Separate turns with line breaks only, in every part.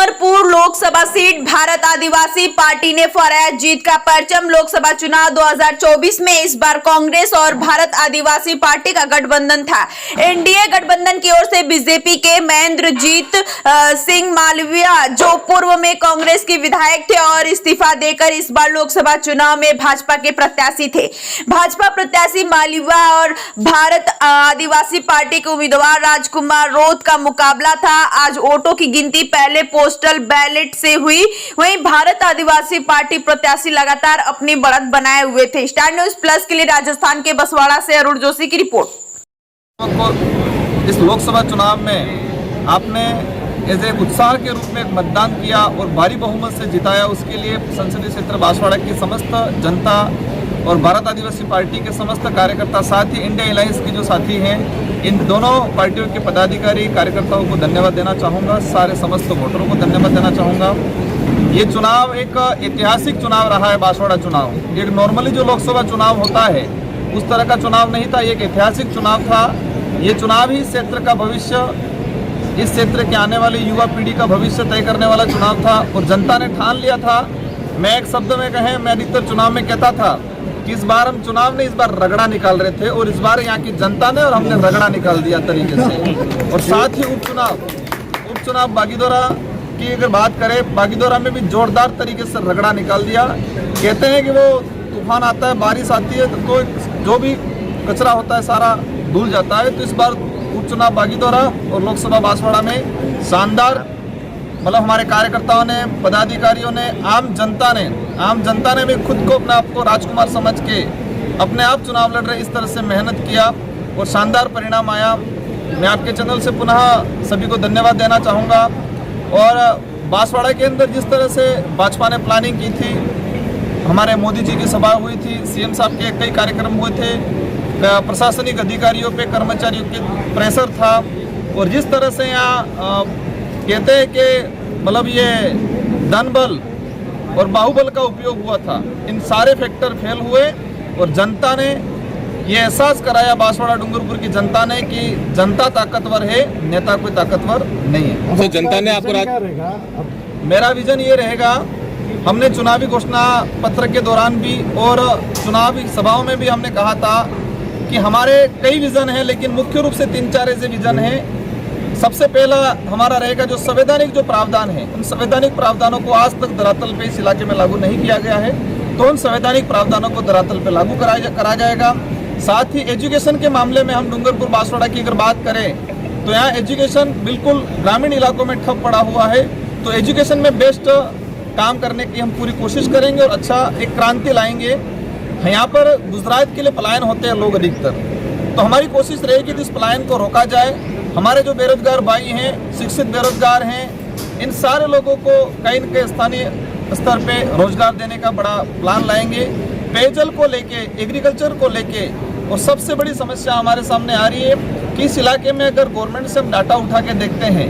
Dungarpur Lok Sabha seat Bharat आदिवासी party ने फहराया जीत का परचम। लोकसभा चुनाव 2024 में इस बार कांग्रेस और भारत आदिवासी पार्टी का गठबंधन था। एनडीए गठबंधन की ओर से बीजेपी के महेंद्रजीत सिंह मालविया, जो पूर्व में कांग्रेस के विधायक थे और इस्तीफा देकर इस बार लोकसभा चुनाव में भाजपा के प्रत्याशी थे। भाजपा प्रत्याशी मालविया और भारत आदिवासी पार्टी के उम्मीदवार राजकुमार रोत का मुकाबला था। आज वोटों की गिनती पहले पोस्टल बैलेट से हुई, वहीं भारत आदिवासी पार्टी प्रत्याशी लगातार अपनी बढ़त बनाए हुए थे। स्टार न्यूज़ प्लस के लिए राजस्थान के बसवाड़ा से अरुण जोशी की रिपोर्ट।
इस लोकसभा चुनाव में आपने एज एक उत्साह के रूप में एक मतदान किया और भारी बहुमत से जिताया। उसके लिए संसदीय क्षेत्र बांसवाड़ा की समस्त जनता और भारत आदिवासी पार्टी के समस्त कार्यकर्ता, साथ ही इंडिया अलायंस के जो साथी हैं, इन दोनों पार्टियों के पदाधिकारी कार्यकर्ताओं को धन्यवाद देना चाहूँगा। सारे समस्त वोटरों को धन्यवाद देना चाहूँगा। ये चुनाव एक ऐतिहासिक चुनाव रहा है। बांसवाड़ा चुनाव एक नॉर्मली जो लोकसभा चुनाव होता है उस तरह का चुनाव नहीं था, एक ऐतिहासिक चुनाव था। ये चुनाव ही क्षेत्र का भविष्य, इस क्षेत्र के आने वाली युवा पीढ़ी का भविष्य तय करने वाला चुनाव था और जनता ने ठान लिया था। मैं एक शब्द में कहें, मैं अधिकतर चुनाव में कहता था कि इस बार हम चुनाव में इस बार रगड़ा निकाल रहे थे और इस बार यहाँ की जनता ने और हमने रगड़ा निकाल दिया तरीके से। और साथ ही उपचुनाव बागीदोरा की अगर बात करें, बागीदोरा में भी जोरदार तरीके से रगड़ा निकाल दिया। कहते हैं कि वो तूफान आता है, बारिश आती है तो जो भी कचरा होता है सारा धुल जाता है। तो इस बार उपचुनाव बागीदोरा और लोकसभा बांसवाड़ा में शानदार, मतलब हमारे कार्यकर्ताओं ने, पदाधिकारियों ने, आम जनता ने भी खुद को अपने आप को राजकुमार समझ के अपने आप चुनाव लड़ रहे, इस तरह से मेहनत किया और शानदार परिणाम आया। मैं आपके चैनल से पुनः सभी को धन्यवाद देना चाहूँगा। और बांसवाड़ा के अंदर जिस तरह से भाजपा ने प्लानिंग की थी, हमारे मोदी जी की सभा हुई थी, सीएम साहब के कई कार्यक्रम हुए थे, प्रशासनिक अधिकारियों पे, कर्मचारियों के प्रेशर था और जिस तरह से यहाँ कहते हैं कि मतलब ये धन बल और बाहुबल का उपयोग हुआ था, इन सारे फैक्टर फेल हुए और जनता ने ये एहसास कराया, बांसवाड़ा डूंगरपुर की जनता ने, कि जनता ताकतवर है, नेता कोई ताकतवर नहीं है।
तो जनता ने आपको
मेरा विजन ये रहेगा, हमने चुनावी घोषणा पत्र के दौरान भी और चुनावी सभाओं में भी हमने कहा था कि हमारे कई विजन हैं, लेकिन मुख्य रूप से 3-4 ऐसे विजन हैं। सबसे पहला हमारा रहेगा जो संवैधानिक जो प्रावधान है, उन संवैधानिक प्रावधानों को आज तक धरातल पे इस इलाके में लागू नहीं किया गया है, तो उन संवैधानिक प्रावधानों को धरातल पे लागू करा जाएगा। साथ ही एजुकेशन के मामले में हम डूंगरपुर बांसवाड़ा की अगर बात करें तो यहाँ एजुकेशन बिल्कुल ग्रामीण इलाकों में ठप पड़ा हुआ है, तो एजुकेशन में बेस्ट काम करने की हम पूरी कोशिश करेंगे और अच्छा एक क्रांति लाएंगे। यहाँ पर गुजरात के लिए पलायन होते हैं लोग अधिकतर, तो हमारी कोशिश रहेगी कि इस पलायन को रोका जाए। हमारे जो बेरोजगार भाई हैं, शिक्षित बेरोजगार हैं, इन सारे लोगों को कहीं न कहीं स्थानीय स्तर पे रोजगार देने का बड़ा प्लान लाएंगे। पेयजल को लेके, एग्रीकल्चर को लेके, और सबसे बड़ी समस्या हमारे सामने आ रही है कि इस इलाके में अगर गवर्नमेंट से हम डाटा उठा के देखते हैं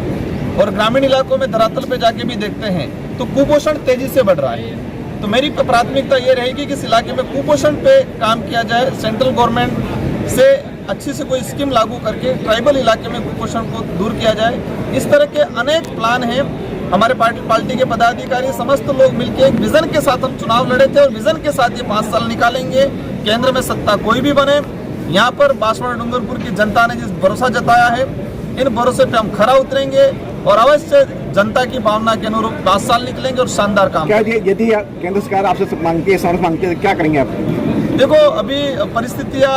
और ग्रामीण इलाकों में धरातल पे जाके भी देखते हैं तो कुपोषण तेजी से बढ़ रहा है। तो मेरी प्राथमिकता ये रहेगी कि इस इलाके में कुपोषण पे काम किया जाए, सेंट्रल गवर्नमेंट से अच्छी से कोई स्कीम लागू करके ट्राइबल इलाके में कुपोषण को दूर किया जाए। इस तरह के अनेक प्लान हैं। हमारे पार्टी के पदाधिकारी समस्त लोग मिलकर एक विजन के साथ हम चुनाव लड़े थे और विजन के साथ ये 5 साल निकालेंगे। केंद्र में सत्ता कोई भी बने, यहाँ पर बांसवाड़ा डूंगरपुर की जनता ने जिस भरोसा जताया है, इन भरोसे पे हम खरा उतरेंगे और अवश्य जनता की भावना के अनुरूप 5 साल निकलेंगे और शानदार काम।
क्या यदि केंद्र सरकार आपसे मांगती है, समर्थन मांगती है, क्या करेंगे आप?
देखो, अभी परिस्थितियाँ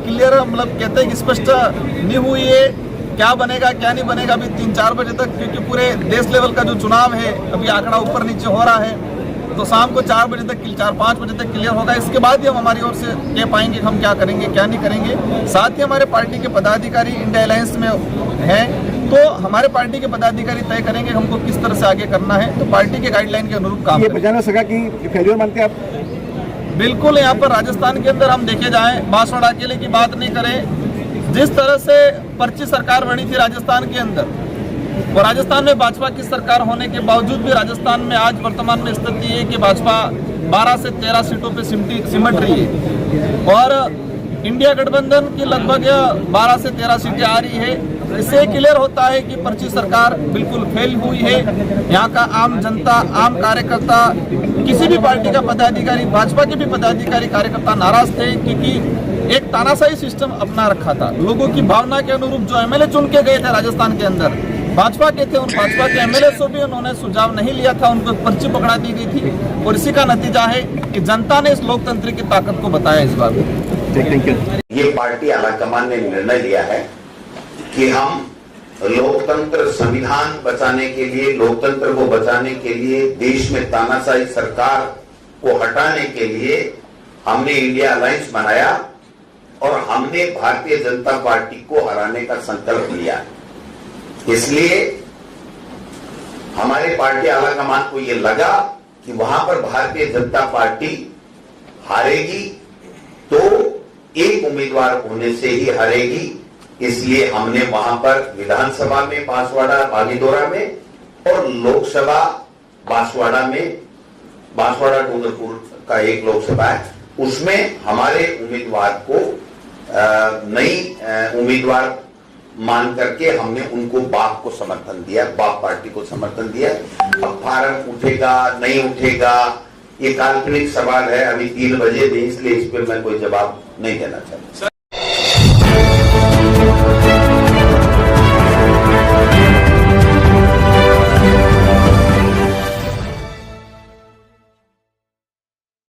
क्लियर, मतलब कहते हैं कि स्पष्ट नहीं हुई है, क्या बनेगा क्या नहीं बनेगा अभी 3-4 बजे तक, क्योंकि पूरे देश लेवल का जो चुनाव है अभी आंकड़ा ऊपर नीचे हो रहा है, तो शाम को 4 बजे तक, 4-5 बजे तक क्लियर होगा। इसके बाद ही हम हमारी ओर से कह पाएंगे कि हम क्या करेंगे क्या नहीं करेंगे। साथ ही हमारे पार्टी के पदाधिकारी इंडिया अलायंस में हैं, तो हमारे पार्टी के पदाधिकारी तय करेंगे हमको किस तरह से आगे करना है, तो पार्टी के गाइडलाइन के अनुरूप काम
फेल्योर मानते हैं आप?
बिल्कुल। यहाँ पर राजस्थान के अंदर हम देखे जाएं, बांसवाड़ा अकेले की बात नहीं करें, जिस तरह से पर्ची सरकार बनी थी राजस्थान के अंदर, और राजस्थान में भाजपा की सरकार होने के बावजूद भी राजस्थान में आज वर्तमान में स्थिति है कि भाजपा 12 से 13 सीटों पे सिमट रही है और इंडिया गठबंधन की लगभग 12 से 13 सीटें आ रही है। इससे क्लियर होता है कि पर्ची सरकार बिल्कुल फेल हुई है। यहाँ का आम जनता, आम कार्यकर्ता, किसी भी पार्टी का पदाधिकारी, भाजपा के भी पदाधिकारी कार्यकर्ता नाराज थे क्योंकि एक तानाशाही सिस्टम अपना रखा था। लोगों की भावना के अनुरूप जो एमएलए चुन के गए थे राजस्थान के अंदर, भाजपा के थे, उन भाजपा के एमएलए से भी उन्होंने सुझाव नहीं लिया था, उनको एक पर्ची पकड़ा दी गई थी और इसी का नतीजा है कि जनता ने इस लोकतंत्र की ताकत को बताया इस बार।
Thank you.
ये पार्टी आलाकमान ने निर्णय लिया है कि हम लोकतंत्र, संविधान बचाने के लिए, लोकतंत्र को बचाने के लिए, देश में तानाशाही सरकार को हटाने के लिए हमने इंडिया अलायंस बनाया और हमने भारतीय जनता पार्टी को हराने का संकल्प लिया। इसलिए हमारे पार्टी आलाकमान को यह लगा कि वहां पर भारतीय जनता पार्टी हारेगी तो एक उम्मीदवार होने से ही हारेगी। इसलिए हमने वहां पर विधानसभा में बांसवाड़ा, बागीदोरा में और लोकसभा बांसवाड़ा में, बांसवाड़ा डूंगरपुर का एक लोकसभा है, उसमें हमारे उम्मीदवार को नई उम्मीदवार मान करके हमने उनको बाप को समर्थन दिया, बाप पार्टी को समर्थन दिया। अब फार्म उठेगा नहीं उठेगा ये काल्पनिक सवाल है, अभी 3 बजे थे, इसलिए इस पर मैं कोई जवाब नहीं देना चाहता।